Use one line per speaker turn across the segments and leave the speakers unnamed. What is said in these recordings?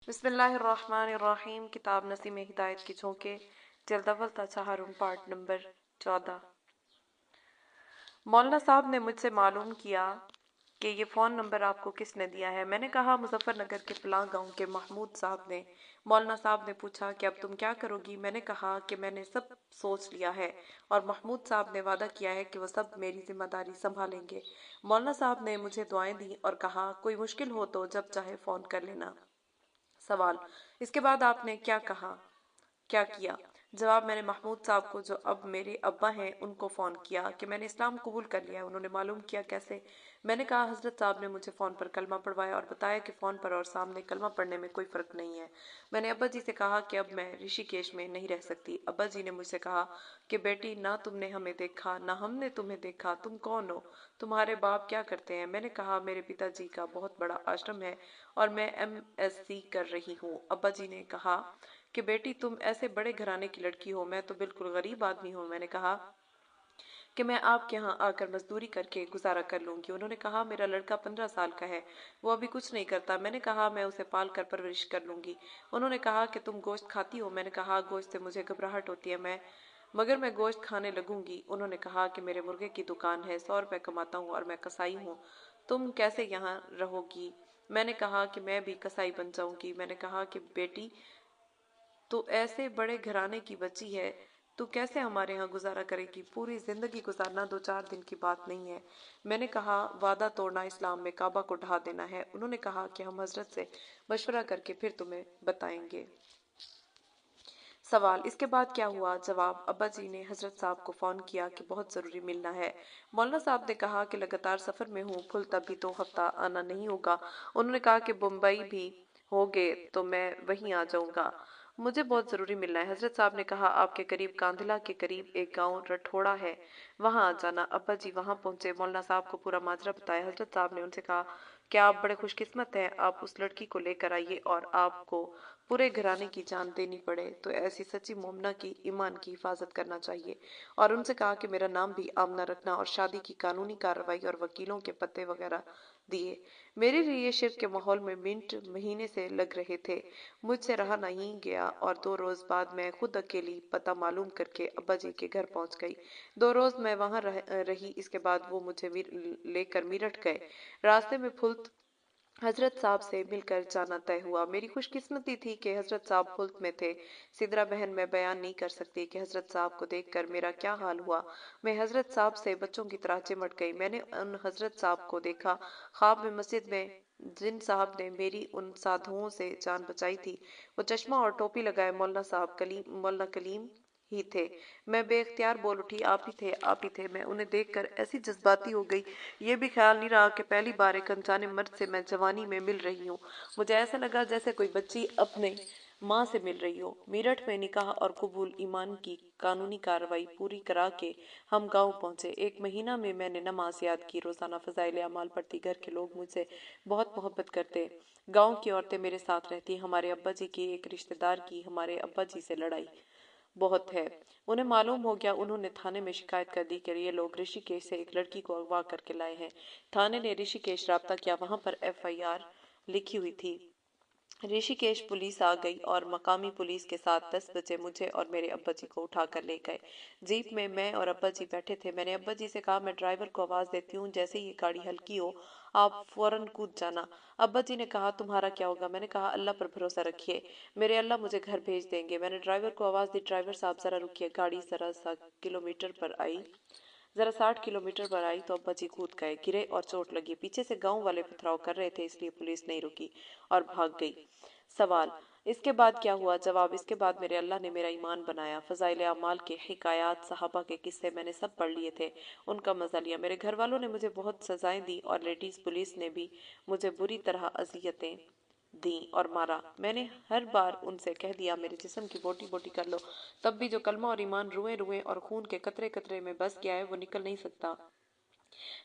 बिस्मिल्लाहिर्रहमानिर्रहीम। किताब नसीम हिदायत की झोंके, जल्द अव्वल था चहारुम, पार्ट नंबर 14। मौलाना साहब ने मुझसे मालूम किया कि ये फ़ोन नंबर आपको किसने दिया है। मैंने कहा मुजफ्फरनगर के फलां गांव के महमूद साहब ने। मौलाना साहब ने पूछा कि अब तुम क्या करोगी। मैंने कहा कि मैंने सब सोच लिया है और महमूद साहब ने वादा किया है कि वो सब मेरी जिम्मेदारी संभालेंगे। मौलाना साहब ने मुझे दुआएं दी और कहा कोई मुश्किल हो तो जब चाहे फ़ोन कर लेना। सवाल, इसके बाद आपने क्या किया? जवाब, मैंने महमूद साहब को जो अब मेरे अब्बा हैं उनको फ़ोन किया कि मैंने इस्लाम कबूल कर लिया है। उन्होंने मालूम किया कैसे। मैंने कहा हजरत साहब ने मुझे फ़ोन पर कलमा पढ़वाया और बताया कि फ़ोन पर और सामने कलमा पढ़ने में कोई फ़र्क नहीं है। मैंने अब्बा जी से कहा कि अब मैं ऋषिकेश में नहीं रह सकती। अब्बा जी ने मुझसे कहा कि बेटी, ना तुमने हमें देखा ना हमने तुम्हें देखा, तुम कौन हो, तुम्हारे बाप क्या करते हैं? मैंने कहा मेरे पिताजी का बहुत बड़ा आश्रम है और मैं MSc कर रही हूँ। अब्बा जी ने कहा कि बेटी, तुम ऐसे बड़े घराने की लड़की हो, मैं तो बिल्कुल गरीब आदमी हूँ। मैंने कहा कि मैं आपके यहाँ आकर मजदूरी करके गुजारा कर लूंगी। उन्होंने कहा मेरा लड़का 15 साल का है, वो अभी कुछ नहीं करता। मैंने कहा मैं उसे पाल कर परवरिश कर लूंगी। उन्होंने कहा कि तुम गोश्त खाती हो। मैंने कहा गोश्त से मुझे घबराहट होती है, मगर मैं गोश्त खाने लगूंगी। उन्होंने कहा कि मेरे मुर्गे की दुकान है, 100 रुपए कमाता हूँ और मैं कसाई हूँ, तुम कैसे यहाँ रहोगी? मैंने कहा कि मैं भी कसाई बन जाऊंगी। मैंने कहा कि बेटी, तो ऐसे बड़े घराने की बच्ची है, तू कैसे हमारे यहाँ गुजारा करेगी? पूरी जिंदगी गुजारना 2-4 दिन की बात नहीं है। मैंने कहा वादा तोड़ना इस्लाम में काबा को ढा देना है। उन्होंने कहा कि हम हजरत से मशवरा करके फिर तुम्हें बताएंगे। सवाल, इसके बाद क्या हुआ? जवाब, अब्बा जी ने हजरत साहब को फ़ोन किया कि बहुत ज़रूरी मिलना है। मौलाना साहब ने कहा कि लगातार सफ़र में हूँ, फुल तभी 2 हफ्ता आना नहीं होगा। उन्होंने कहा कि मुंबई भी होगे तो मैं वहीं आ जाऊंगा, मुझे बहुत ज़रूरी मिलना है। हजरत साहब ने कहा आपके करीब कांधला के करीब एक गांव रठोड़ा है, वहां आ जाना। अब्बा जी वहां पहुंचे, मौलाना साहब को पूरा माजरा बताया। हजरत साहब ने उनसे कहा क्या आप बड़े खुशकिस्मत हैं, आप उस लड़की को लेकर आइए और आपको पूरे घराने की जान देनी पड़े तो ऐसी सच्ची मोमना की ईमान की हिफाजत करना चाहिए। और उनसे कहा कि मेरा नाम भी आमना रखना और शादी की कानूनी कार्रवाई और वकीलों के पते वगैरह दिए। मेरे लिए शिरक के माहौल में मिनट महीने से लग रहे थे, मुझसे रहा नहीं गया और 2 रोज बाद मैं खुद अकेली पता मालूम करके अब्बा जी के घर पहुंच गई। 2 रोज मैं वहां रही। इसके बाद वो मुझे लेकर मीरठ गए। रास्ते में फुल्त हजरत साहब से मिलकर जाना तय हुआ। मेरी खुशकिस्मती थी कि हजरत साहब फुल्त में थे। सिदरा बहन, मैं बयान नहीं कर सकती कि हजरत साहब को देखकर मेरा क्या हाल हुआ। मैं हजरत साहब से बच्चों की तरह चिमट गई। मैंने उन हजरत साहब को देखा ख्वाब में, मस्जिद में, जिन साहब ने मेरी उन साधुओं से जान बचाई थी। वो चश्मा और टोपी लगाए मौलाना कलीम ही थे। मैं बेख्तियार बोल उठी आप ही थे, आप ही थे। मैं उन्हें देखकर ऐसी जज्बाती हो गई, ये भी ख्याल नहीं रहा कि पहली बार एक अनजाने मर्द से मैं जवानी में मिल रही हूँ। मुझे ऐसा लगा जैसे कोई बच्ची अपने माँ से मिल रही हो। मेरठ में निकाह और कबूल ईमान की कानूनी कार्रवाई पूरी करा के हम गांव पहुंचे। 1 महीना में मैंने नमाज याद की, रोजाना फजाइल अमाल पढ़ती, घर के लोग मुझसे बहुत मोहब्बत करते, गांव की औरतें मेरे साथ रहती। हमारे अब्बा जी की एक रिश्तेदार की हमारे अब्बा जी से लड़ाई बहुत है। उन्हें मालूम हो गया, उन्होंने थाने में शिकायत कर दी कि ये लोग ऋषिकेश से एक लड़की को अगवा करके लाए हैं। थाने ने ऋषिकेश राब्ता किया, वहां पर FIR लिखी हुई थी। ऋषिकेश पुलिस आ गई और मकामी पुलिस के साथ 10 बजे मुझे और मेरे अब्बा जी को उठा कर ले गए। जीप में मैं और अब्बा जी बैठे थे। मैंने अब्बा जी से कहा मैं ड्राइवर को आवाज देती हूँ, जैसे ही गाड़ी हल्की हो आप फौरन कूद जाना। अब्बा जी ने कहा तुम्हारा क्या होगा? मैंने कहा अल्लाह पर भरोसा रखिए, मेरे अल्लाह मुझे घर भेज देंगे। मैंने ड्राइवर को आवाज दी ड्राइवर साहब जरा रुकिए। गाड़ी जरा 60 किलोमीटर पर आई तो अब्बा जी कूद गए, गिरे और चोट लगी। पीछे से गांव वाले पथराव कर रहे थे, इसलिए पुलिस नहीं रुकी और भाग गई। सवाल, इसके बाद क्या हुआ? जवाब, इसके बाद मेरे अल्लाह ने मेरा ईमान बनाया। फजाइल अमाल के हिकायात, सहाबा के किस्से मैंने सब पढ़ लिए थे, उनका मजा लिया। मेरे घर वालों ने मुझे बहुत सजाएं दी और लेडीज पुलिस ने भी मुझे बुरी तरह अजियतें दी और मारा। मैंने हर बार उनसे कह दिया मेरे जिस्म की बोटी बोटी कर लो, तब भी जो कलमा और ईमान रुए रुए और खून के कतरे कतरे में बस गया है वो निकल नहीं सकता।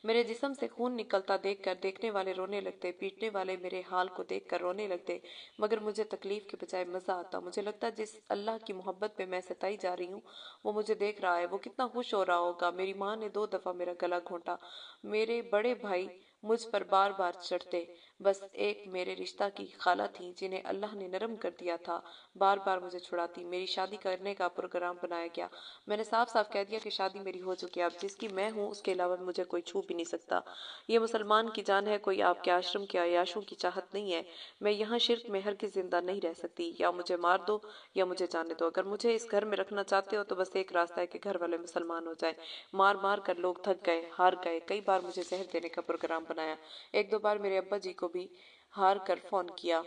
मेरे जिस्म से खून निकलता देखकर देखने वाले रोने लगते, पीटने वाले मेरे हाल को देखकर रोने लगते, मगर मुझे तकलीफ के बजाय मजा आता। मुझे लगता जिस अल्लाह की मोहब्बत में मैं सताई जा रही हूँ वो मुझे देख रहा है, वो कितना खुश हो रहा होगा। मेरी माँ ने 2 दफा मेरा गला घोंटा। मेरे बड़े भाई मुझ पर बार बार चढ़ते, बस एक मेरे रिश्ता की खाला थी जिन्हें अल्लाह ने नरम कर दिया था, बार बार मुझे छुड़ाती। मेरी शादी करने का प्रोग्राम बनाया गया। मैंने साफ साफ कह दिया कि शादी मेरी हो चुकी है, अब जिसकी मैं हूँ उसके अलावा मुझे कोई छू भी नहीं सकता। ये मुसलमान की जान है, कोई आपके आश्रम के अयाशों की चाहत नहीं है। मैं यहाँ शिरक में हरगिज़ जिंदा नहीं रह सकती। या मुझे मार दो या मुझे जाने दो। अगर मुझे इस घर में रखना चाहते हो तो बस एक रास्ता है कि घर वाले मुसलमान हो जाएं। मार मार कर लोग थक गए, हार गए। कई बार मुझे जहर देने का प्रोग्राम बनाया। एक दो बार मेरे अब्बा जी को भी हार कर फोन किया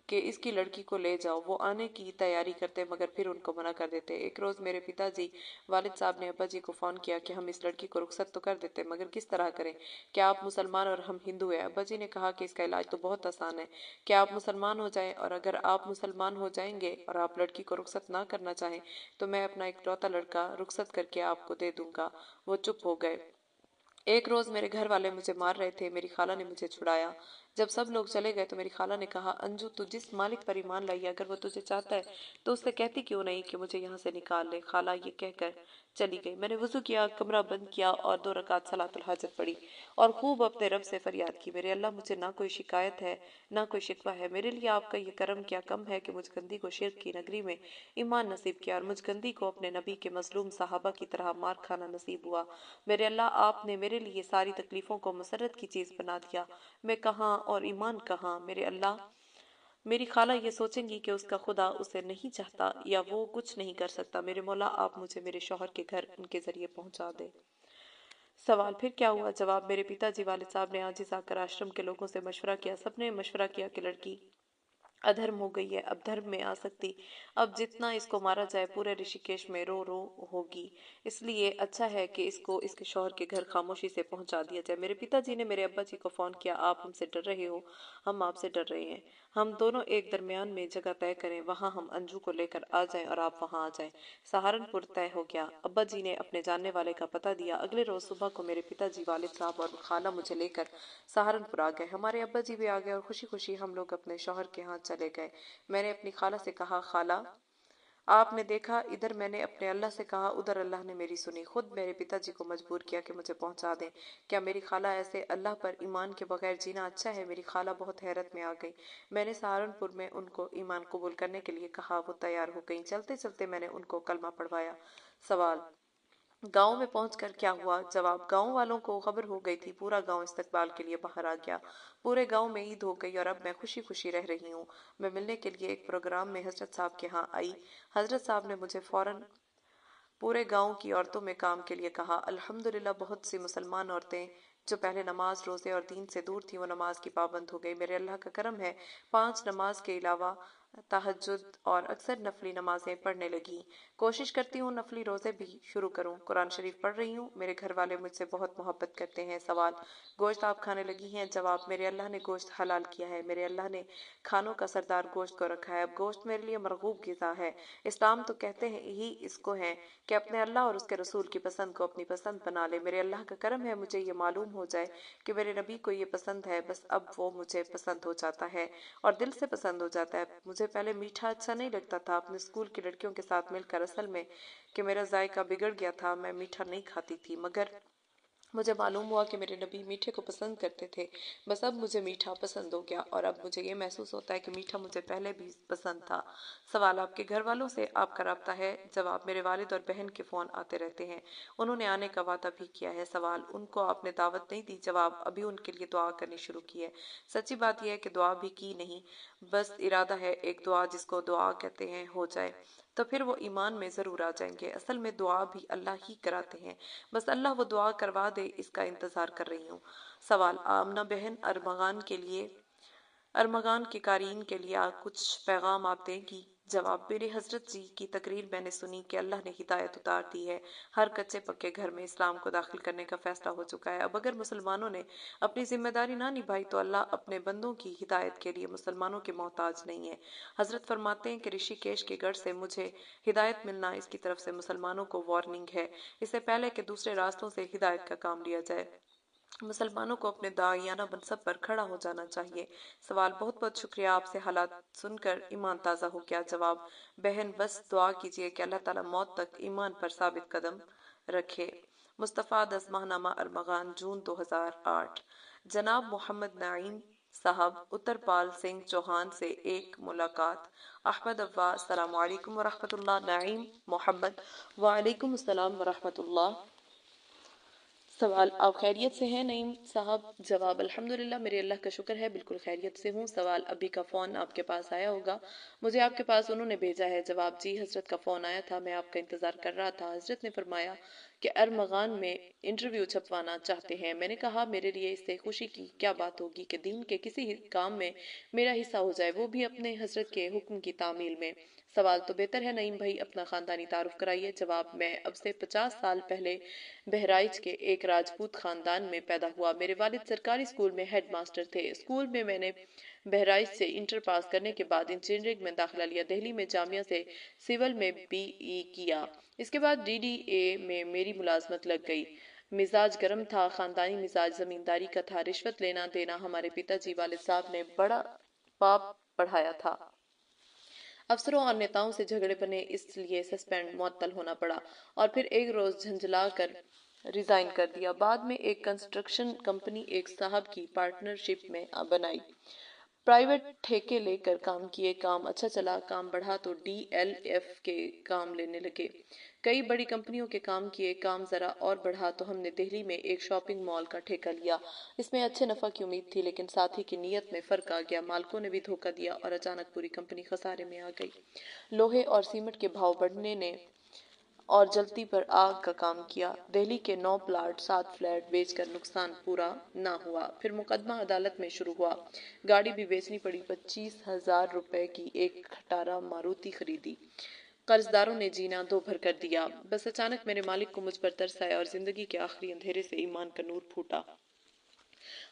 कि इसकी लड़की को ले जाओ। वो आने की तैयारी करते मगर फिर उनको मना कर देते। एक रोज मेरे पिताजी वालिद साहब ने अब्बा जी को फोन किया कि हम इस लड़की को रुखसत तो कर देते मगर किस तरह करें, क्या आप मुसलमान और हम हिंदू हैं। अब्बा जी ने कहा कि इसका इलाज तो बहुत आसान है, क्या आप मुसलमान हो जाएं, और अगर आप मुसलमान हो जाएंगे और आप लड़की को रुखसत ना करना चाहें तो मैं अपना इकलौता लड़का रुखसत करके आपको दे दूंगा। वो चुप हो गए। एक रोज मेरे घर वाले मुझे मार रहे थे, मेरी खाला ने मुझे छुड़ाया। जब सब लोग चले गए तो मेरी खाला ने कहा, अंजू तू जिस मालिक पर ईमान लाई है, अगर वो तुझे चाहता है तो उससे कहती क्यों नहीं कि मुझे यहाँ से निकाल ले। खाला ये कहकर चली गई। मैंने वजू किया, कमरा बंद किया और 2 रकात सलातुल हाजत पढ़ी और खूब अपने रब से फरियाद की, मेरे अल्लाह मुझे ना कोई शिकायत है ना कोई शिकवा है। मेरे लिए आपका ये करम क्या कम है कि मुझगंदी को शिर्क की नगरी में ईमान नसीब किया और मुझगंदी को अपने नबी के मजलूम साहबा की तरह मार खाना नसीब हुआ। मेरे अल्लाह आपने मेरे लिए सारी तकलीफों को मसरत की चीज बना दिया। मैं कहाँ और ईमान कहाँ। मेरे अल्लाह, मेरी खाला ये सोचेंगी कि उसका खुदा उसे नहीं चाहता या वो कुछ नहीं कर सकता। मेरे मौला आप मुझे मेरे शौहर के घर उनके जरिए पहुंचा दे। सवाल, फिर क्या हुआ? जवाब, मेरे पिताजी वालिद साहब ने आजिज आकर आश्रम के लोगों से मशवरा किया। सबने मशवरा किया कि लड़की अधर्म हो गई है, अब धर्म में आ सकती। अब जितना इसको मारा जाए पूरे ऋषिकेश में रो रो होगी, इसलिए अच्छा है कि इसको इसके शौहर के घर खामोशी से पहुंचा दिया जाए। मेरे पिताजी ने मेरे अब्बा जी को फोन किया, आप हमसे डर रहे हो, हम आपसे डर रहे हैं। हम दोनों एक दरमियान में जगह तय करें, वहां हम अंजू को लेकर आ जाएं और आप वहां आ जाएं। सहारनपुर तय हो गया। अब्बा जी ने अपने जानने वाले का पता दिया। अगले रोज सुबह को मेरे पिताजी, वालिद साहब और खाला मुझे लेकर सहारनपुर आ गए। हमारे अब्बा जी भी आ गए और खुशी खुशी हम लोग अपने शौहर के यहाँ चले गए। मैंने अपनी खाला से कहा, खाला आपने देखा, इधर मैंने अपने अल्लाह से कहा, उधर अल्लाह ने मेरी सुनी। खुद मेरे पिताजी को मजबूर किया कि मुझे पहुंचा दें। क्या मेरी खाला ऐसे अल्लाह पर ईमान के बगैर जीना अच्छा है? मेरी खाला बहुत हैरत में आ गई। मैंने सहारनपुर में उनको ईमान कबूल करने के लिए कहा, वो तैयार हो गई। चलते चलते मैंने उनको कलमा पढ़वाया। सवाल, गांव में पहुंचकर क्या हुआ? जवाब, गांव वालों को खबर हो गई थी, पूरा गांव इस्तकबाल के लिए बाहर आ गया। पूरे गांव में ईद हो गई और अब मैं खुशी खुशी रह रही हूँ। मैं मिलने के लिए एक प्रोग्राम में हजरत साहब के यहाँ आई। हजरत साहब ने मुझे फौरन पूरे गांव की औरतों में काम के लिए कहा। अल्हम्दुलिल्लाह बहुत सी मुसलमान औरतें जो पहले नमाज रोजे और दीन से दूर थी वो नमाज की पाबंद हो गई। मेरे अल्लाह का करम है, 5 नमाज के अलावा तहज्जुद और अक्सर नफली नमाजें पढ़ने लगी। कोशिश करती हूँ नफली रोजे भी शुरू करूँ। कुरान शरीफ पढ़ रही हूँ। मेरे घर वाले मुझसे बहुत मोहब्बत करते हैं। सवाल, गोश्त आप खाने लगी हैं? जवाब, मेरे अल्लाह ने गोश्त हलाल किया है। मेरे अल्लाह ने खानों का सरदार गोश्त को रखा है। अब गोश्त मेरे लिए मरगूब गिज़ा है। इस्लाम तो कहते हैं ही इसको है कि अपने अल्लाह और उसके रसूल की पसंद को अपनी पसंद बना ले। मेरे अल्लाह का करम है मुझे ये मालूम हो जाए कि मेरे नबी को ये पसंद है, बस अब वो मुझे पसंद हो जाता है और दिल से पसंद हो जाता है। मुझे पहले मीठा अच्छा नहीं लगता था, अपने स्कूल की लड़कियों के साथ मिलकर असल में कि मेरा जायका बिगड़ गया था, मैं मीठा नहीं खाती थी। मगर मुझे मालूम हुआ कि मेरे नबी मीठे को पसंद करते थे, बस अब मुझे मीठा पसंद हो गया और अब मुझे ये महसूस होता है कि मीठा मुझे पहले भी पसंद था। सवाल, आपके घर वालों से आपका राब्ता है? जवाब, मेरे वालिद और बहन के फ़ोन आते रहते हैं, उन्होंने आने का वादा भी किया है। सवाल, उनको आपने दावत नहीं दी? जवाब, अभी उनके लिए दुआ करनी शुरू की है। सच्ची बात यह है कि दुआ भी की नहीं, बस इरादा है एक दुआ जिसको दुआ कहते हैं हो जाए तो फिर वो ईमान में ज़रूर आ जाएंगे। असल में दुआ भी अल्लाह ही कराते हैं, बस अल्लाह वो दुआ करवा दे इसका इंतज़ार कर रही हूँ। सवाल, आमना बहन अरमगान के कारीन के लिए कुछ पैगाम आप देंगी? जवाब, मेरी हजरत जी की तकरीर मैंने सुनी कि अल्लाह ने हिदायत उतार दी है, हर कच्चे पक्के घर में इस्लाम को दाखिल करने का फैसला हो चुका है। अब अगर मुसलमानों ने अपनी जिम्मेदारी ना निभाई तो अल्लाह अपने बंदों की हिदायत के लिए मुसलमानों के मोहताज नहीं है। हजरत फरमाते हैं कि ऋषिकेश के गढ़ से मुझे हिदायत मिलना इसकी तरफ से मुसलमानों को वार्निंग है, इससे पहले कि दूसरे रास्तों से हिदायत का काम लिया जाए मुसलमानों को अपने दायाना मनसब पर खड़ा हो जाना चाहिए। सवाल, बहुत बहुत शुक्रिया, आपसे हालात सुनकर ईमान ताज़ा हो गया। जवाब, बहन बस दुआ कीजिए कि अल्लाह ताला मौत तक ईमान पर साबित कदम रखे। मुस्तफ़ा दस माहनामा अरमगान, जून 2008। जनाब मोहम्मद नाईम साहब उत्तरपाल सिंह चौहान से एक मुलाकात। अहमद अव्वा अस्सलाम वालेकुम वरहमतुल्लाह। नाईम मोहम्मद वालेकुम अस्सलाम वरहमतुल्लाह। सवाल, आप खैरियत से हैं नईम साहब? जवाब, अल्हम्दुलिल्लाह, मेरे अल्लाह का शुक्र है, बिल्कुल खैरियत से हूँ। सवाल, अभी का फ़ोन आपके पास आया होगा, मुझे आपके पास उन्होंने भेजा है। जवाब, जी हजरत का फ़ोन आया था, मैं आपका इंतज़ार कर रहा था। हजरत ने फरमाया कि अरमगान में इंटरव्यू छपवाना चाहते हैं। मैंने कहा मेरे लिए इससे खुशी की क्या बात होगी कि दीन के किसी काम में मेरा हिस्सा हो जाए, वो भी अपने हजरत के हुक्म की तामील में। सवाल, तो बेहतर है नईम भाई अपना ख़ानदानी तारुफ कराइए। जवाब, मैं अब से 50 साल पहले बहराइच के एक राजपूत खानदान में पैदा हुआ। मेरे वालिद सरकारी स्कूल में हेड मास्टर थे। स्कूल में मैंने बहराइच से इंटर पास करने के बाद इंजीनियरिंग में दाखिला लिया। दिल्ली में जामिया से सिविल में बीई किया। इसके बाद डीडीए में मेरी मुलाजमत लग गई। मिजाज गर्म था, खानदानी मिजाज जमींदारी का था। रिश्वत लेना देना हमारे पिताजी वालिद साहब ने बड़ा पाप बढ़ाया था। अफसरों और नेताओं से झगड़े बने, इसलिए सस्पेंड मुअत्तल होना पड़ा और फिर एक रोज झंझला कर रिजाइन कर दिया। बाद में एक कंस्ट्रक्शन कंपनी एक साहब की पार्टनरशिप में बनाई। प्राइवेट ठेके लेकर काम किए, काम अच्छा चला, काम बढ़ा तो डीएलएफ के काम लेने लगे। कई बड़ी कंपनियों के काम किए, काम जरा और बढ़ा तो हमने दिल्ली में एक शॉपिंग मॉल का ठेका लिया। इसमें अच्छे नफा की उम्मीद थी, लेकिन साथी की नीयत में फर्क आ गया। मालिकों ने भी धोखा दिया और अचानक पूरी कंपनी खसारे में आ गई। लोहे और सीमेंट के भाव बढ़ने ने और जल्दी पर आग का काम किया। दिल्ली के 9 प्लाट 7 फ्लैट बेचकर नुकसान पूरा ना हुआ। फिर मुकदमा अदालत में शुरू हुआ। गाड़ी भी बेचनी पड़ी। 25,000 रुपए की एक खटारा मारुति खरीदी। कर्जदारों ने जीना दो भर कर दिया। बस अचानक मेरे मालिक को मुझ पर तरस आया और जिंदगी के आखिरी अंधेरे से ईमान का नूर फूटा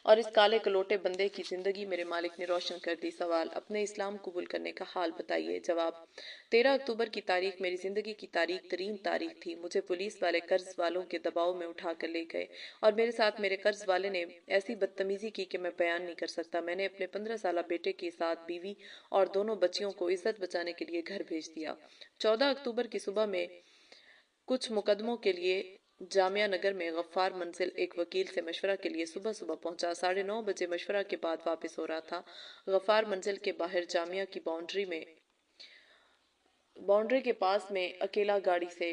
और इस काले कलोटे बंदे की जिंदगी मेरे मालिक ने रोशन कर दी। सवाल, अपने इस्लाम कबूल करने का हाल बताइए। जवाब, 13 अक्टूबर की तारीख मेरी जिंदगी की तारीख तरीन तारीख थी। मुझे पुलिस वाले कर्ज वालों के दबाव में उठा कर ले गए और मेरे साथ मेरे कर्ज वाले ने ऐसी बदतमीजी की कि मैं बयान नहीं कर सकता। मैंने अपने 15 साल बेटे के साथ बीवी और दोनों बच्चियों को इज्जत बचाने के लिए घर भेज दिया। 14 अक्टूबर की सुबह में कुछ मुकदमों के लिए जामिया नगर में गफ्फार मंजिल एक वकील से मशवरा के लिए सुबह सुबह पहुंचा। 9:30 बजे मशवरा के बाद वापस हो रहा था। गफ्फार मंजिल के बाहर जामिया की बाउंड्री के पास में अकेला गाड़ी से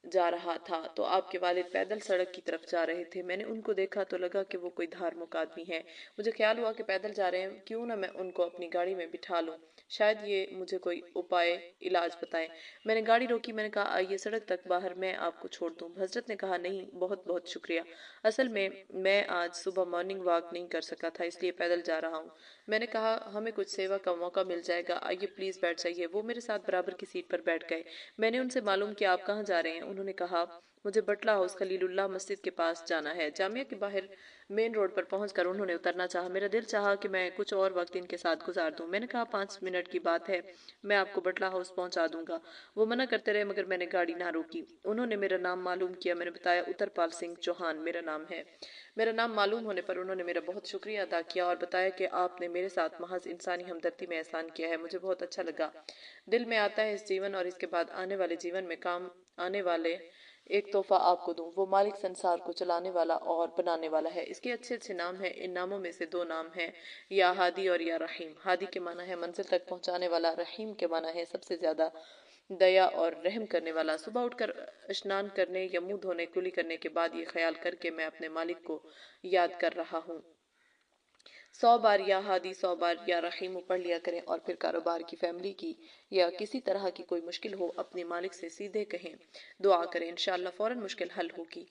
जा रहा था तो आपके वालिद पैदल सड़क की तरफ जा रहे थे। मैंने उनको देखा तो लगा कि वो कोई धार्मिक आदमी है। मुझे ख्याल हुआ कि पैदल जा रहे हैं, क्यों ना मैं उनको अपनी गाड़ी में बिठा लूं, शायद ये मुझे कोई उपाय इलाज बताएं। मैंने गाड़ी रोकी। मैंने कहा आइए सड़क तक बाहर मैं आपको छोड़ दूं। हजरत ने कहा नहीं, बहुत बहुत शुक्रिया, असल में मैं आज सुबह मॉर्निंग वॉक नहीं कर सका था, इसलिए पैदल जा रहा हूँ। मैंने कहा हमें कुछ सेवा का मौका मिल जाएगा, आइए प्लीज बैठ जाइए। वो मेरे साथ बराबर की सीट पर बैठ गए। मैंने उनसे मालूम किया आप कहाँ जा रहे हैं। उन्होंने कहा मुझे बटला हाउस खलीलुल्लाह मस्जिद के पास जाना है। जामिया के बाहर मेन रोड पर पहुंचकर उन्होंने उतरना चाहा। मेरा दिल चाहा कि मैं कुछ और वक्त इनके साथ गुजार दूं। मैंने कहा 5 मिनट की बात है, मैं आपको बटला हाउस पहुंचा दूंगा। वो मना करते रहे मगर मैंने गाड़ी ना रोकी। उन्होंने मेरा नाम मालूम किया। मैंने बताया उत्तरपाल सिंह चौहान मेरा नाम है। मेरा नाम मालूम होने पर उन्होंने मेरा बहुत शुक्रिया अदा किया और बताया कि आपने मेरे साथ महज इंसानी हमदर्दी में एहसान किया है। मुझे बहुत अच्छा लगा। दिल में आता है इस जीवन और इसके बाद आने वाले जीवन में काम आने वाले एक तोहफा आपको दूं। वो मालिक संसार को चलाने वाला और बनाने वाला है। इसके अच्छे अच्छे नाम हैं। इन नामों में से 2 नाम हैं, या हादी और या रहीम। हादी के माना है मंजिल तक पहुंचाने वाला, रहीम के माना है सबसे ज्यादा दया और रहम करने वाला। सुबह उठकर स्नान करने या मुंह धोने कुली करने के बाद ये ख्याल करके मैं अपने मालिक को याद कर रहा हूँ। 100 बार या हादी 100 बार या रहीम पढ़ लिया करें और फिर कारोबार की, फैमिली की या किसी तरह की कोई मुश्किल हो अपने मालिक से सीधे कहें, दुआ करें, इंशाल्लाह फौरन मुश्किल हल होगी।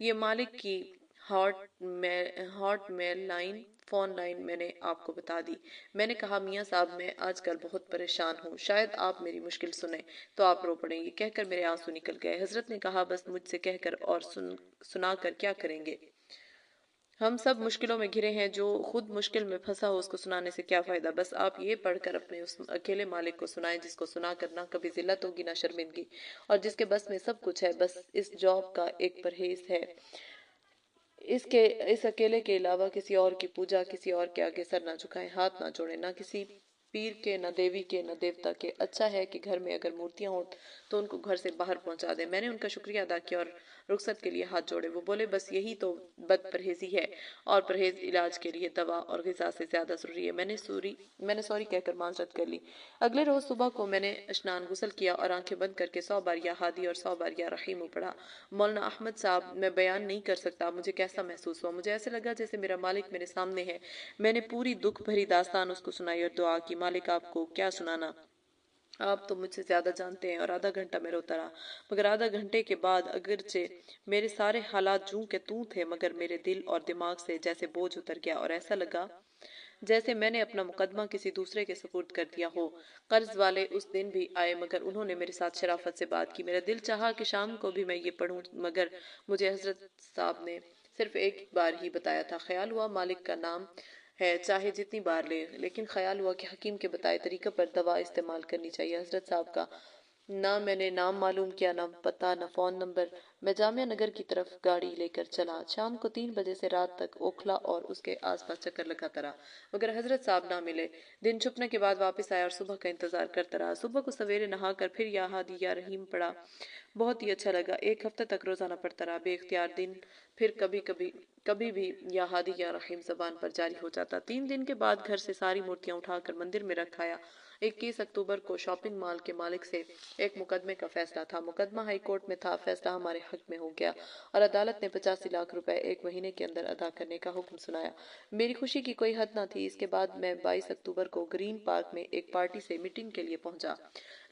ये मालिक की hot mail line, phone line मैंने आपको बता दी। मैंने कहा मियाँ साहब मैं आजकल बहुत परेशान हूँ, शायद आप मेरी मुश्किल सुने तो आप रो पड़े। ये कहकर मेरे आंसू निकल गए। हजरत ने कहा बस मुझसे कहकर और सुनाकर क्या करेंगे, हम सब मुश्किलों में घिरे हैं, जो खुद मुश्किल में फंसा हो उसको सुनाने से क्या फायदा। बस आप ये पढ़कर अपने उस अकेले मालिक को सुनाएं जिसको सुनाकर ना कभी जिल्लत होगी ना शर्मिंदगी और जिसके बस में सब कुछ है। बस इस जॉब का एक परहेज है, इसके इस अकेले के अलावा किसी और की पूजा, किसी और के आगे सर ना झुकाएं, हाथ ना जोड़ें, ना किसी पीर के, न देवी के, न देवता के। अच्छा है कि घर में अगर मूर्तियां हो तो उनको घर से बाहर पहुंचा दें। मैंने उनका शुक्रिया अदा किया और रुखसत के लिए हाथ जोड़े। वो बोले, बस यही तो बद परहेजी है, और परहेज इलाज के लिए दवा और ग़िज़ा से ज़्यादा ज़रूरी है। मैंने सॉरी कहकर माजरत कर ली। अगले रोज़ सुबह को मैंने स्नान गुसल किया और आंखें बंद करके 100 बार या हादी और 100 बार या रहीम पढ़ा। मौलाना अहमद साहब, मैं बयान नहीं कर सकता मुझे कैसा महसूस हुआ। मुझे ऐसे लगा जैसे मेरा मालिक मेरे सामने है। मैंने पूरी दुख भरी दास्तान उसको सुनाई और दुआ की, मालिक आपको क्या सुनाना, आप तो मुझसे ज्यादा जानते हैं। और आधा घंटा मैं रोता रहा। मगर आधा घंटे के बाद अगरचे मेरे सारे हालात जूं के तूं थे, मगर मेरे दिल और दिमाग से जैसे बोझ उतर गया और ऐसा लगा जैसे मैंने अपना मुकदमा किसी दूसरे के सुपुर्द कर दिया हो। कर्ज वाले उस दिन भी आए, मगर उन्होंने मेरे साथ शराफत से बात की। मेरा दिल चाहा कि शाम को भी मैं ये पढ़ूं, मगर मुझे हजरत साहब ने सिर्फ एक बार ही बताया था। ख्याल हुआ मालिक का नाम है, चाहे जितनी बार ले, लेकिन ख्याल हुआ कि हकीम के बताए तरीके पर दवा इस्तेमाल करनी चाहिए। हजरत साहब का ना मैंने नाम मालूम किया, ना पता, ना फोन नंबर। मैं जामिया नगर की तरफ गाड़ी लेकर चला। शाम को 3 बजे से रात तक ओखला और उसके आसपास चक्कर लगाता रहा, मगर हजरत साहब ना मिले। दिन छुपने के बाद वापस आया और सुबह का इंतजार करता रहा। सुबह को सवेरे नहाकर फिर या हादी या रहीम पढ़ा। बहुत ही अच्छा लगा। 1 हफ्ते तक रोजाना पढ़ता रहा। बेख्तियार दिन फिर कभी भी या हादी या रहीम जबान पर जारी हो जाता। 3 दिन के बाद घर से सारी मूर्तियां उठाकर मंदिर में रखाया। 21 अक्टूबर को शॉपिंग मॉल के मालिक से एक मुकदमे का फैसला था। मुकदमा हाई कोर्ट में था। फैसला हमारे हक में हो गया और अदालत ने 85 लाख रुपए 1 महीने के अंदर अदा करने का हुक्म सुनाया। मेरी खुशी की कोई हद न थी। इसके बाद मैं 22 अक्टूबर को ग्रीन पार्क में एक पार्टी से मीटिंग के लिए पहुंचा।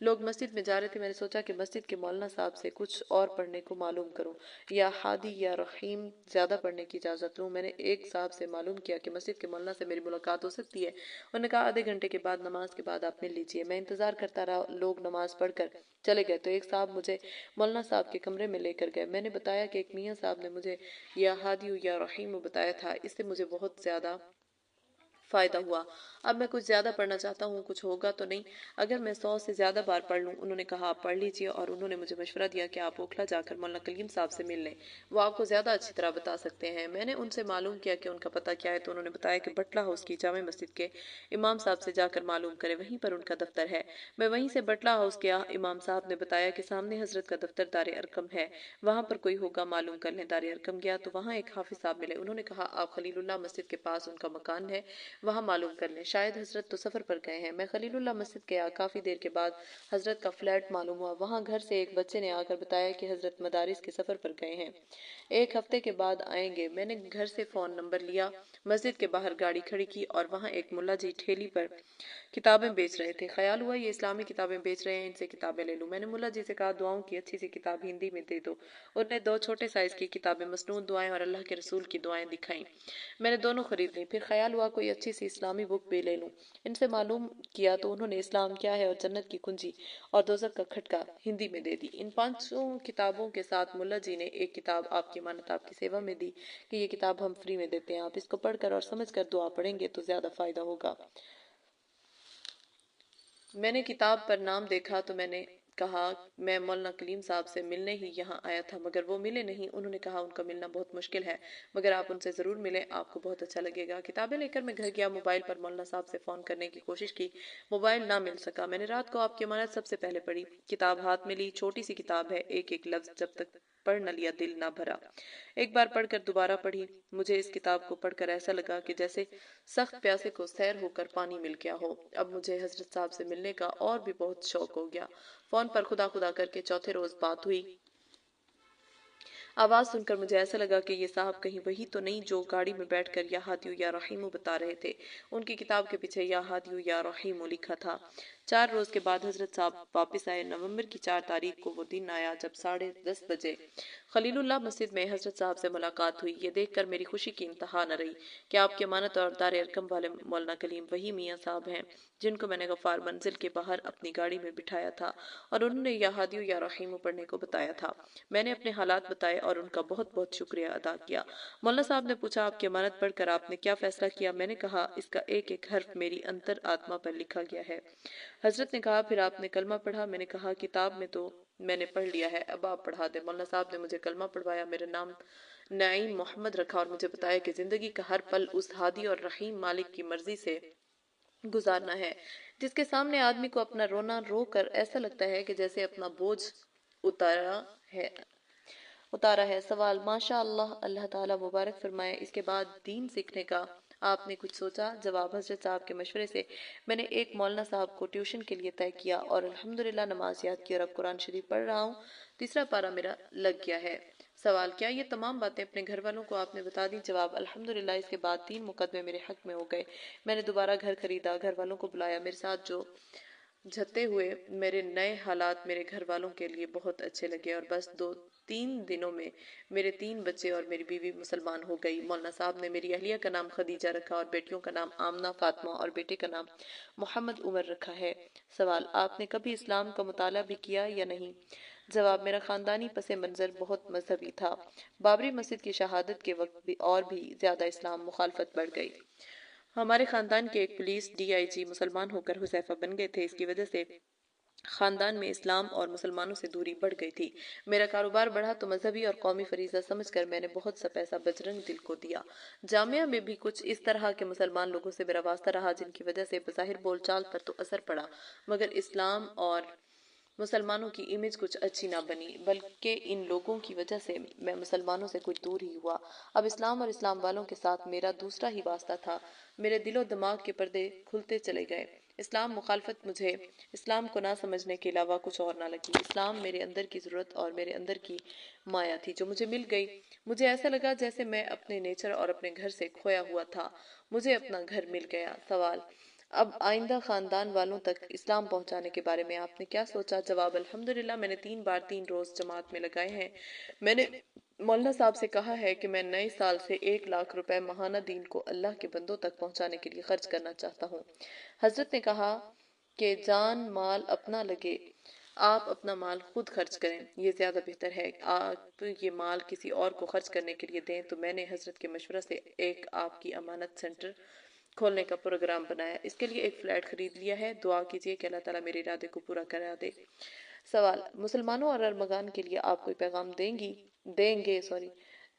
लोग मस्जिद में जा रहे थे। मैंने सोचा कि मस्जिद के मौलाना साहब से कुछ और पढ़ने को मालूम करूं, या हादी या रहीम ज्यादा पढ़ने की इजाजत लूं। मैंने एक साहब से मालूम किया कि मस्जिद के मौलाना से मेरी मुलाकात हो सकती है। उन्होंने कहा, आधे घंटे के बाद, नमाज के बाद आप मिल लीजिए। मैं इंतजार करता रहा। लोग नमाज पढ़कर चले गए तो एक साहब मुझे मौलाना साहब के कमरे में लेकर गए। मैंने बताया कि एक मियाँ साहब ने मुझे या हादी या रहीम बताया था। इससे मुझे बहुत ज्यादा फायदा हुआ। अब मैं कुछ ज्यादा पढ़ना चाहता हूँ। कुछ होगा तो नहीं अगर मैं 100 से ज्यादा बार पढ़ लूँ। उन्होंने कहा, आप पढ़ लीजिए। और उन्होंने मुझे मशवरा दिया कि आप ओखला जाकर मौलाना कलीम साहब से मिल लें, वो आपको ज्यादा अच्छी तरह बता सकते हैं। मैंने उनसे मालूम किया कि उनका पता क्या है, तो उन्होंने बताया कि बटला हाउस की जामे मस्जिद के इमाम साहब से जाकर मालूम करें, वहीं पर उनका दफ्तर है। मैं वहीं से बटला हाउस गया। इमाम साहब ने बताया कि सामने हजरत का दफ्तर दारे अरकम है, वहां पर कोई होगा मालूम कर लें। दारे अरकम गया तो वहां एक हाफिज साहब मिले। उन्होंने कहा, आप खलीलुल्लाह मस्जिद के पास उनका मकान है, वहां मालूम कर लें। शायद हजरत तो सफर पर गए हैं। मैं खलीलुल्लाह मस्जिद गया। काफी देर के बाद हजरत का फ्लैट मालूम हुआ। वहां घर से एक बच्चे ने आकर बताया कि हजरत मदारिस के सफर पर गए हैं, 1 हफ्ते के बाद आएंगे। मैंने घर से फोन नंबर लिया, मस्जिद के बाहर गाड़ी खड़ी की और वहां एक मुल्ला जी ठेली पर किताबें बेच रहे थे। ख्याल हुआ ये इस्लामी किताबें बेच रहे हैं, इनसे किताबें ले लूं। मैंने मुल्ला जी से कहा, दुआओं की अच्छी सी किताब हिंदी में दे दो। उन्होंने 2 छोटे साइज की किताबें, मसनून दुआएं और अल्लाह के रसूल की दुआएं दिखाई। मैंने दोनों खरीद ली। फिर ख्याल हुआ कोई अच्छी सी इस्लामी बुक भी ले लूं। इनसे मालूम किया तो उन्होंने इस्लाम क्या है और जन्नत की कुंजी और दोजख का खटका हिंदी में दे दी। इन 500 किताबों के साथ मुल्ला जी ने एक किताब आपकी अमानत आपकी सेवा में दी कि ये किताब हम फ्री में देते हैं, आप इसको पढ़कर और समझकर दुआ पढ़ेंगे तो ज्यादा फायदा होगा। मैंने किताब पर नाम देखा तो मैंने कहा, मैं मौलाना कलीम साहब से मिलने ही यहाँ आया था, मगर वो मिले नहीं। उन्होंने कहा, उनका मिलना बहुत मुश्किल है, मगर आप उनसे जरूर मिलें, आपको बहुत अच्छा लगेगा। किताबें लेकर मैं घर गया। मोबाइल पर मौलाना साहब से फोन करने की कोशिश की, मोबाइल ना मिल सका। मैंने रात को आपकी अमानत सबसे पहले पढ़ी। किताब हाथ में ली। छोटी सी किताब है, एक एक लफ्ज जब तक पढ़ न लिया दिल ना भरा। एक बार पढ़कर दोबारा पढ़ी। मुझे इस किताब को पढ़कर ऐसा लगा कि जैसे सख्त प्यासे को सैर होकर पानी मिल गया हो। अब मुझे हजरत साहब से मिलने का और भी बहुत शौक हो गया। फोन पर खुदा खुदा करके चौथे रोज बात हुई। आवाज सुनकर मुझे ऐसा लगा कि ये साहब कहीं वही तो नहीं जो गाड़ी में बैठकर या हादियू या रहीमू बता रहे थे। उनकी किताब के पीछे या हादियू या रहीमू लिखा था। 4 रोज के बाद हजरत साहब वापस आए। नवंबर की 4 तारीख को वो दिन आया जब 10:30 बजे खलीलुल्लाह मस्जिद में हजरत साहब से मुलाकात हुई। ये देखकर मेरी खुशी की इंतहा न रही कि आपकी अमानत और दारे अरकम वाले मौलाना कलीम वही मियाँ साहब हैं जिनको मैंने गफ्फार मंजिल के बाहर अपनी गाड़ी में बिठाया था और उन्होंने या हादियू या रहीमू पढ़ने को बताया था। मैंने अपने हालात बताए और उनका बहुत बहुत शुक्रिया अदा किया। मौलाना साहब ने पूछा, आपकी अमानत पढ़कर आपने क्या फैसला किया? मैंने कहा, इसका एक एक हर्फ मेरी अंतर आत्मा पर लिखा गया है। हजरत ने कहा, फिर आपने कलमा पढ़ा? मैंने कहा, किताब में तो मैंने पढ़ लिया है, अब आप पढ़ा दे। मौलाना साहब ने मुझे कलमा पढ़वाया, मेरा नाम नईम मोहम्मद रखा और मुझे बताया कि जिंदगी का हर पल उस हादी और रहीम मालिक की मर्जी से गुजारना है, जिसके सामने आदमी को अपना रोना रो कर ऐसा लगता है कि जैसे अपना बोझ उतारा है उतारा है। सवाल, माशा अल्लाह, अल्लाह ताला मुबारक फरमाए, इसके बाद दीन सीखने का आपने कुछ सोचा? जवाब, हजरत साहब के मशवरे से मैंने एक मौलाना साहब को ट्यूशन के लिए तय किया और अल्हम्दुलिल्लाह नमाज याद की और अब कुरान शरीफ पढ़ रहा हूँ। तीसरा पारा मेरा लग गया है। सवाल, क्या ये तमाम बातें अपने घर वालों को आपने बता दी? जवाब, अल्हम्दुलिल्लाह इसके बाद 3 मुकदमे मेरे हक में हो गए। मैंने दोबारा घर खरीदा, घर वालों को बुलाया। मेरे साथ जो झते हुए मेरे नए हालात मेरे घर वालों के लिए बहुत अच्छे लगे और बस 2-3 दिनों में मेरे 3 बच्चे और मेरी बीवी मुसलमान हो गई। मौलाना साहब ने मेरी अहलिया का नाम खदीजा रखा और बेटियों का नाम आमना, फातिमा और बेटे का नाम मोहम्मद उमर रखा है। सवाल, आपने कभी इस्लाम का मुताला भी किया या नहीं? जवाब, मेरा खानदानी पस मंज़र बहुत मजहबी था। बाबरी मस्जिद की शहादत के वक्त भी और भी ज्यादा इस्लाम मुखालफत बढ़ गई। हमारे खानदान के एक पुलिस डीआईजी मुसलमान होकर हुज़ैफा बन गए थे। इसकी वजह से खानदान में इस्लाम और मुसलमानों से दूरी बढ़ गई थी। मेरा कारोबार बढ़ा तो मजहबी और कौमी फरीजा समझकर मैंने बहुत सा पैसा बजरंग दिल को दिया। जामिया में भी कुछ इस तरह के मुसलमान लोगों से मेरा वास्ता रहा जिनकी वजह से बज़ाहिर बोलचाल पर तो असर पड़ा, मगर इस्लाम और मुसलमानों की इमेज कुछ अच्छी ना बनी, बल्कि इन लोगों की वजह से मैं मुसलमानों से कुछ दूर ही हुआ। अब इस्लाम और इस्लाम वालों के साथ मेरा दूसरा ही वास्ता था। मेरे दिलो दिमाग के पर्दे खुलते चले गए। इस्लाम मुखालफत मुझे इस्लाम को ना समझने के अलावा कुछ और ना लगी। इस्लाम मेरे अंदर की ज़रूरत और मेरे अंदर की माया थी जो मुझे मिल गई। मुझे ऐसा लगा जैसे मैं अपने नेचर और अपने घर से खोया हुआ था। मुझे अपना घर मिल गया। सवाल, अब आइंदा खानदान वालों तक इस्लाम पहुंचाने के बारे में आपने क्या सोचा? जवाब, अल्हम्दुलिल्लाह मैंने 3 बार 3 रोज जमात में लगाए हैं। मैंने मौलाना साहब से कहा है कि मैं नए साल से 1 लाख रुपए माहाना दीन को अल्लाह के बंदों तक पहुंचाने के लिए खर्च करना चाहता हूँ। हजरत ने कहा कि जान माल अपना लगे, आप अपना माल खुद खर्च करें, ये ज़्यादा बेहतर है। आप ये माल किसी और को खर्च करने के लिए दें। तो मैंने हजरत के मशवरा से एक आपकी अमानत सेंटर खोलने का प्रोग्राम बनाया। इसके लिए एक फ्लैट खरीद लिया है। दुआ कीजिए कि अल्लाह ताला मेरे इरादे को पूरा करा दे। सवाल, मुसलमानों और अरमगान के लिए आप कोई पैगाम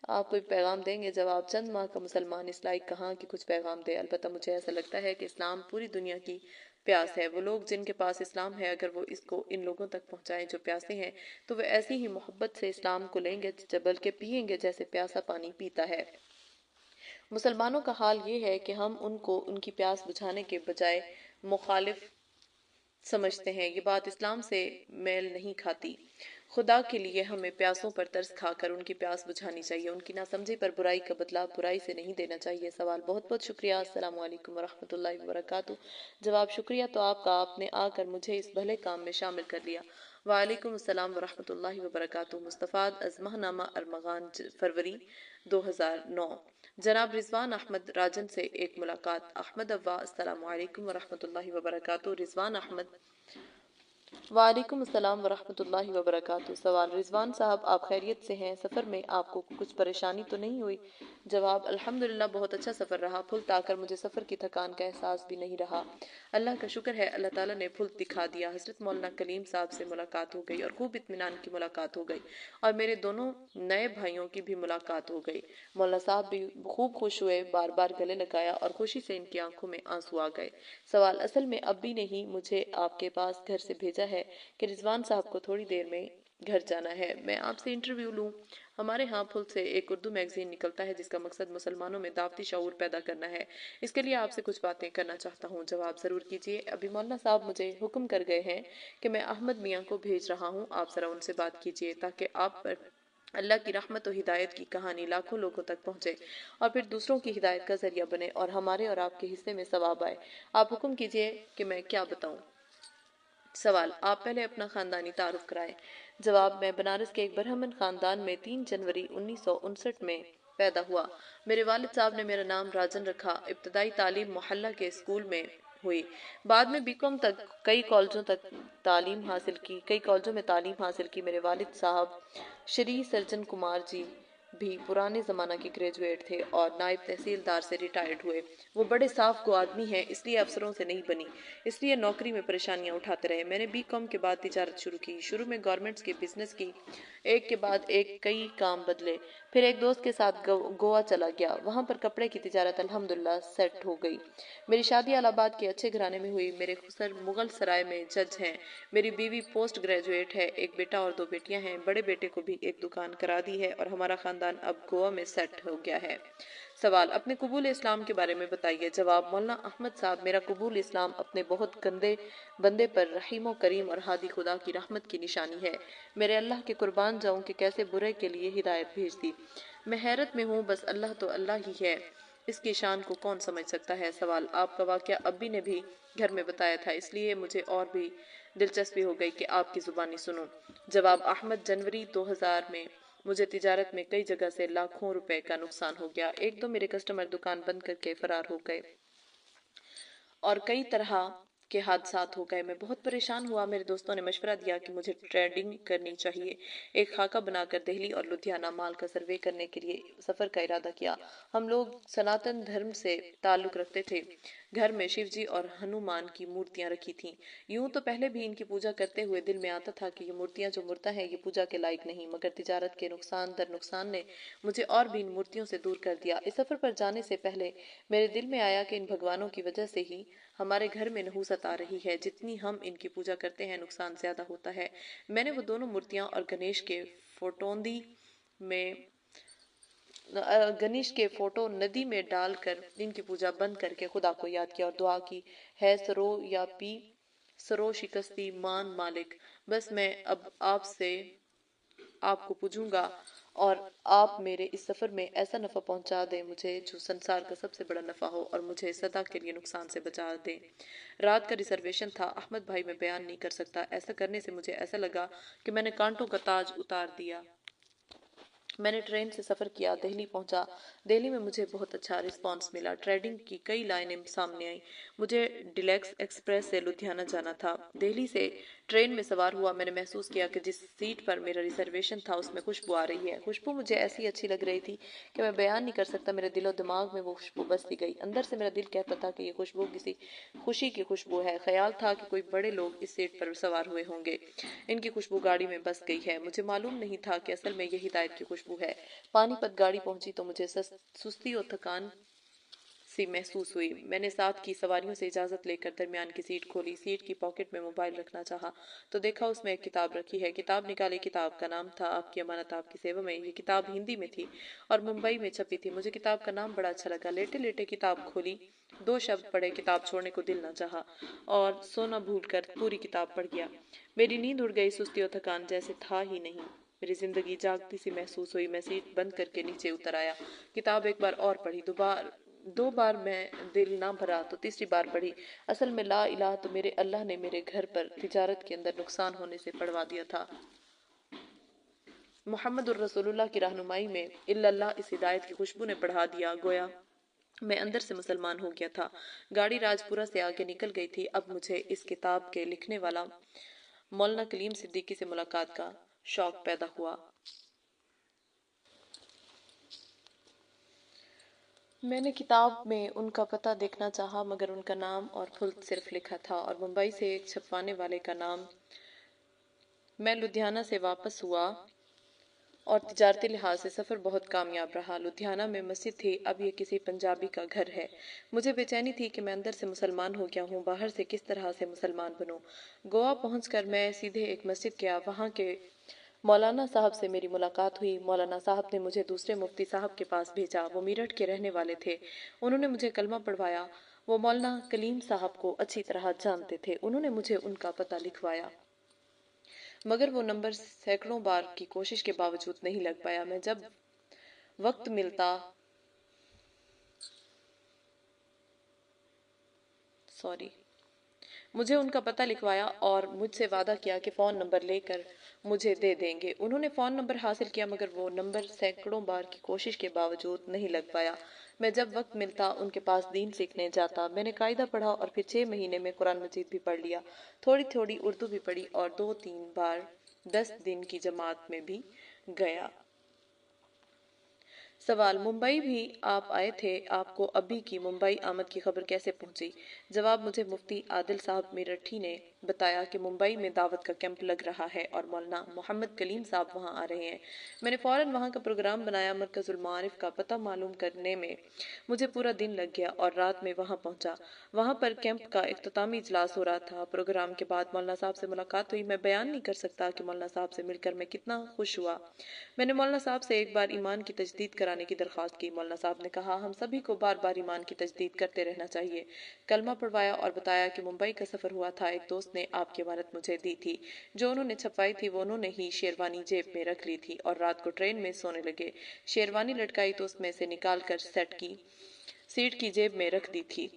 आप कोई पैगाम देंगे? जवाब, चंद माह का मुसलमान इस लायक कहाँ कि कुछ पैगाम दे। अलबत्ता मुझे ऐसा लगता है कि इस्लाम पूरी दुनिया की प्यास है। वो लोग जिनके पास इस्लाम है, अगर वो इसको इन लोगों तक पहुंचाएं जो प्यासे हैं, तो वे ऐसी ही मोहब्बत से इस्लाम को लेंगे, बल्कि पिएंगे जैसे प्यासा पानी पीता है। मुसलमानों का हाल ये है कि हम उनको उनकी प्यास बुझाने के बजाय मुखालिफ समझते हैं। ये बात इस्लाम से मेल नहीं खाती। खुदा के लिए हमें प्यासों पर तरस खाकर उनकी प्यास बुझानी चाहिए। उनकी नासमझी पर बुराई का बदला बुराई से नहीं देना चाहिए। सवाल, बहुत बहुत शुक्रिया। अस्सलामु अलैकुम वरहमतुल्लाहि वबरकातुहू। जवाब, शुक्रिया तो आपका, आपने आकर मुझे इस भले काम में शामिल कर लिया। वालेकुम अस्सलाम वरहमतुल्लाहि वबरकातुहू। मुस्तफ़ाद अज़महनामा अरमगान, फरवरी 2009। जनाब रिजवान अहमद राजन से एक मुलाकात। अहमद अव्वा, अस्सलामु अलैकुम वरहमतुल्लाहि वबरकातुहू। रिजवान अहमद, वालेकुम अस्सलाम वरहमतुल्लाहि वबरकातुहू। सवाल, रिजवान साहब आप खैरियत से हैं? सफ़र में आपको कुछ परेशानी तो नहीं हुई? जवाब, अल्हम्दुलिल्लाह बहुत अच्छा सफ़र रहा। फुल ताकर मुझे सफ़र की थकान का एहसास भी नहीं रहा। अल्लाह का शुक्र है, अल्लाह ताला ने फुल दिखा दिया। हज़रत मौलाना कलीम साहब से मुलाकात हो गई और खूब इत्मीनान की मुलाकात हो गई और मेरे दोनों नए भाइयों की भी मुलाकात हो गई। मौलाना साहब भी खूब खुश हुए, बार बार गले लगाया और खुशी से इनकी आंखों में आंसू आ गए। सवाल, असल में अब्बी ने ही मुझे आपके पास घर से भेजा है कि रिजवान साहब को थोड़ी देर में घर जाना है, मैं आपसे इंटरव्यू लूं। हमारे यहाँ फुल से एक उर्दू मैगजीन निकलता है जिसका मकसद मुसलमानों में दावती शऊर पैदा करना है। इसके लिए आपसे कुछ बातें करना चाहता हूँ। जवाब, ज़रूर कीजिए। अभी मौलाना साहब मुझे हुक्म कर गए हैं कि मैं अहमद मियाँ को भेज रहा हूँ, आप ज़रा उनसे बात कीजिए ताकि आप पर अल्लाह की रहमत और हिदायत की कहानी लाखों लोगों तक पहुँचे और फिर दूसरों की हिदायत का जरिया बने और हमारे और आपके हिस्से में सवाब आए। आप हुक्म कीजिए कि मैं क्या बताऊँ। सवाल, आप पहले अपना खानदानी तारुफ कराएं। जवाब, मैं बनारस के एक ब्राह्मण खानदान में 3 जनवरी 1959 में पैदा हुआ। मेरे वालिद साहब ने मेरा नाम राजन रखा। इब्तदाई तालीम मोहल्ला के स्कूल में हुई। बाद में बीकॉम तक कई कॉलेजों में तालीम हासिल की। मेरे वालिद साहब श्री सर्जन कुमार जी भी पुराने ज़माना के ग्रेजुएट थे और नायब तहसीलदार से रिटायर्ड हुए। वो बड़े साफ को आदमी हैं, इसलिए अफसरों से नहीं बनी, इसलिए नौकरी में परेशानियां उठाते रहे। मैंने बीकॉम के बाद तिजारत शुरू की। शुरू में गवर्नमेंट्स के बिजनेस की, एक के बाद एक कई काम बदले। फिर एक दोस्त के साथ गोवा चला गया, वहाँ पर कपड़े की तिजारत अल्हम्दुलिल्लाह सेट हो गई। मेरी शादी इलाहाबाद के अच्छे घराने में हुई। मेरे खुसर मुगल सराय में जज हैं। मेरी बीवी पोस्ट ग्रेजुएट है, एक बेटा और 2 बेटियां हैं। बड़े बेटे को भी एक दुकान करा दी है और हमारा खानदान अब गोवा में सेट हो गया है। सवाल, अपने कबूल इस्लाम के बारे में बताइए। जवाब, मौलाना अहमद साहब, मेरा कबूल इस्लाम अपने बहुत गंदे बंदे पर रहीम करीम और हादी खुदा की रहमत की निशानी है। मेरे अल्लाह के कुर्बान जाऊं कि कैसे बुरे के लिए हिदायत भेज दी। मैं हैरत में हूँ, बस अल्लाह तो अल्लाह ही है, इसकी शान को कौन समझ सकता है। सवाल, आपका वाकया अब्बी ने भी घर में बताया था, इसलिए मुझे और भी दिलचस्पी हो गई कि आपकी जुबानी सुनूं। जवाब, अहमद, जनवरी 2000 में मुझे तिजारत में कई जगह से लाखों रुपए का नुकसान हो गया। एक दो मेरे कस्टमर दुकान बंद करके फरार हो गए और कई तरह के हादसात हो गए। मैं बहुत परेशान हुआ। मेरे दोस्तों ने मशवरा दिया कि मुझे ट्रेडिंग करनी चाहिए। एक खाका बनाकर दिल्ली और लुधियाना माल का सर्वे करने के लिए सफर का इरादा किया। हम लोग सनातन धर्म से ताल्लुक रखते थे। घर में शिव जी और हनुमान की मूर्तियां रखी थीं। यूं तो पहले भी इनकी पूजा करते हुए दिल में आता था कि ये मूर्तियां जो मूर्ता है, ये पूजा के लायक नहीं, मगर तिजारत के नुकसान दर नुकसान ने मुझे और भी इन मूर्तियों से दूर कर दिया। इस सफर पर जाने से पहले मेरे दिल में आया कि इन भगवानों की वजह से ही हमारे घर में नहुसत आ रही है। जितनी हम इनकी पूजा करते हैं, नुकसान ज्यादा होता है। मैंने वो दोनों मूर्तियां और में गणेश के फोटो नदी में डालकर इनकी पूजा बंद करके खुदा को याद किया और दुआ की, है सरो या पी सरो शिकस्ती मान मालिक, बस मैं अब आपसे आपको पूजूंगा और आप मेरे इस सफर में ऐसा नफा पहुंचा दें मुझे जो संसार का सबसे बड़ा नफा हो और मुझे सदा के लिए नुकसान से बचा दें। रात का रिजर्वेशन था। अहमद भाई, मैं बयान नहीं कर सकता। ऐसा करने से मुझे ऐसा लगा कि मैंने कांटों का ताज उतार दिया। मैंने ट्रेन से सफ़र किया, दिल्ली पहुंचा। दिल्ली में मुझे बहुत अच्छा रिस्पांस मिला। ट्रेडिंग की कई लाइनें सामने आई। मुझे डिलेक्स एक्सप्रेस से लुधियाना जाना था। दिल्ली से ट्रेन में सवार हुआ। मैंने महसूस किया कि जिस सीट पर मेरा रिजर्वेशन था उसमें खुशबू आ रही है। खुशबू मुझे ऐसी अच्छी लग रही थी कि मैं बयान नहीं कर सकता। मेरे दिलो दिमाग में वो खुशबू बसती गई। अंदर से मेरा दिल कहता था कि ये खुशबू किसी खुशी की खुशबू है। ख्याल था कि कोई बड़े लोग इस सीट पर सवार हुए होंगे। इनकी खुशबू गाड़ी में बस गई है। मुझे मालूम नहीं था कि असल में ये हिदायत की खुशबू है। पानीपत गाड़ी पहुंची तो मुझे सुस्ती और थकान सी महसूस हुई। मैंने साथ की सवारियों से इजाजत लेकर दरमियान की सीट खोली। सीट की पॉकेट में मोबाइल रखना चाहा तो देखा उसमें एक किताब रखी है। किताब निकाली। किताब का नाम था आपकी अमानत आपकी सेवा में। ये किताब हिंदी में थी और मुंबई में छपी थी। मुझे किताब का नाम बड़ा अच्छा लगा। लेटे लेटे किताब खोली, 2 शब्द पढ़े, किताब छोड़ने को दिल न चाहा और सोना भूल कर पूरी किताब पढ़ गया। मेरी नींद उड़ गई। सुस्ती और थकान जैसे था ही नहीं। मेरी जिंदगी जागती सी महसूस हुई। मैं सीट बंद करके नीचे उतर आया। किताब एक बार और पढ़ी। 2 बार मैं दिल ना भरा तो तीसरी बार पढ़ी। असल में ला इलाह तो मेरे अल्लाह ने मेरे घर पर तिजारत के अंदर नुकसान होने से पढ़वा दिया था। मोहम्मद रसूलुल्लाह की रहनुमाई में इल्लल्लाह इस हिदायत की खुशबू ने पढ़ा दिया। गोया मैं अंदर से मुसलमान हो गया था। गाड़ी राजपुरा से आगे निकल गई थी। अब मुझे इस किताब के लिखने वाला मौलाना कलीम सिद्दीकी से मुलाकात का शौक पैदा हुआ। मैंने किताब में उनका पता देखना चाहा, मगर उनका नाम और फुल सिर्फ लिखा था और मुंबई से एक छपवाने वाले का नाम। मैं लुधियाना से वापस हुआ और तिजारती लिहाज से सफ़र बहुत कामयाब रहा। लुधियाना में मस्जिद थी, अब ये किसी पंजाबी का घर है। मुझे बेचैनी थी कि मैं अंदर से मुसलमान हो गया हूँ, बाहर से किस तरह से मुसलमान बनूं। गोवा पहुंचकर मैं सीधे एक मस्जिद गया। वहाँ के मौलाना साहब से मेरी मुलाकात हुई। मौलाना साहब ने मुझे दूसरे मुफ्ती साहब के पास भेजा। वो मेरठ के रहने वाले थे। उन्होंने मुझे कलमा पढ़वाया। वो मौलाना कलीम साहब को अच्छी तरह जानते थे। उन्होंने मुझे उनका पता लिखवाया, मगर वो नंबर सैकड़ों बार की कोशिश के बावजूद नहीं लग पाया। मैं जब वक्त मिलता सॉरी मुझे उनका पता लिखवाया और मुझसे वादा किया कि फ़ोन नंबर लेकर मुझे दे देंगे। उन्होंने फ़ोन नंबर हासिल किया, मगर वो नंबर सैकड़ों बार की कोशिश के बावजूद नहीं लग पाया। मैं जब वक्त मिलता उनके पास दीन सीखने जाता। मैंने कायदा पढ़ा और फिर 6 महीने में कुरान मजीद भी पढ़ लिया। थोड़ी थोड़ी उर्दू भी पढ़ी और 2-3 बार 10 दिन की जमात में भी गया। सवाल, मुंबई भी आप आए थे, आपको अभी की मुंबई आमद की खबर कैसे पहुंची? जवाब, मुझे मुफ्ती आदिल साहब मेरठी ने बताया कि मुंबई में दावत का कैंप लग रहा है और मौलाना मोहम्मद कलीम साहब वहां आ रहे हैं। मैंने फौरन वहां का प्रोग्राम बनाया। मरकजुल मारिफ का पता मालूम करने में मुझे पूरा दिन लग गया और रात में वहां पहुंचा। वहां पर कैंप का इख्तितामी इजलास हो रहा था। प्रोग्राम के बाद मौलाना साहब से मुलाकात हुई। मैं बयान नहीं कर सकता कि मौलाना साहब से मिलकर मैं कितना खुश हुआ। मैंने मौलाना साहब से एक बार ईमान की तजदीद कराने की दरख्वास्त की। मौलाना साहब ने कहा, हम सभी को बार बार ईमान की तजदीद करते रहना चाहिए। कलमा पढ़वाया और बताया कि मुंबई का सफ़र हुआ था। एक दोस्त ने आपकी अमानत मुझे दी थी। जो उन्होंने छपवाई थी वो उन्होंने ही शेरवानी जेब में रख ली थी और रात को ट्रेन में सोने लगे। शेरवानी लटकाई तो उसमें से निकाल कर सेट की सीट की जेब में रख दी थी।